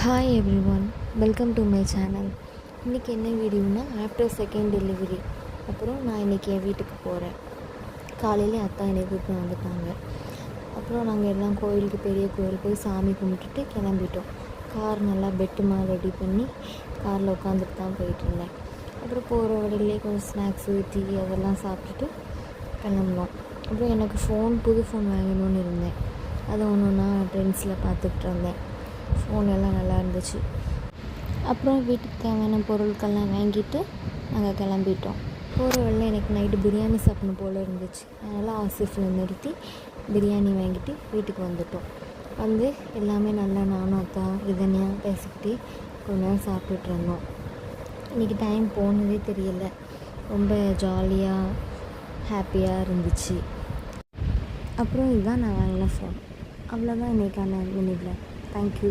Hi every one, welcome to my channel. இன்றைக்கி என்ன வீடியோனா, after second delivery அப்புறம் நான் இன்றைக்கி என் வீட்டுக்கு போகிறேன். காலையில் அத்தா என்னை கூப்பிட்டு வந்துட்டாங்க. அப்புறம் நாங்கள் எல்லாம் கோயிலுக்கு, பெரிய கோயில் போய் சாமி கும்பிட்டுட்டு கிளம்பிட்டோம். கார் நல்லா பெட்டு மாதிரி ரெடி பண்ணி காரில் உட்காந்துட்டு தான் போயிட்டுருந்தேன். அப்புறம் போகிற வழியிலே கொஞ்சம் ஸ்நாக்ஸு, டீ அதெல்லாம் சாப்பிட்டுட்டு கிளம்புனோம். அப்புறம் எனக்கு புது ஃபோன் வாங்கணும்னு இருந்தேன். அதை ஒன்று ஒன்றா ட்ரெண்ட்ஸில் பார்த்துக்கிட்டு இருந்தேன். ஃபோன் எல்லாம் நல்லா இருந்துச்சு. அப்புறம் வீட்டுக்கு தேவையான பொருட்கள்லாம் வாங்கிட்டு நாங்கள் கிளம்பிட்டோம். போகிற வழியில் எனக்கு நைட்டு பிரியாணி சாப்பிடணும் போல் இருந்துச்சு. அதனால் ஆசிஃபில் நிறுத்தி பிரியாணி வாங்கிட்டு வீட்டுக்கு வந்துட்டோம். வந்து எல்லாமே நல்லா நானும் அக்கா இதனியாக பேசிக்கிட்டே கொஞ்ச நேரம் சாப்பிட்டுட்டு இருந்தோம். இன்றைக்கி டைம் போனதே தெரியல. ரொம்ப ஜாலியாக ஹாப்பியாக இருந்துச்சு. அப்புறம் இதுதான் நான் வாங்கின ஃபோன். அவ்வளோதான் இன்றைக்கான மினிட்ல. தேங்க்யூ.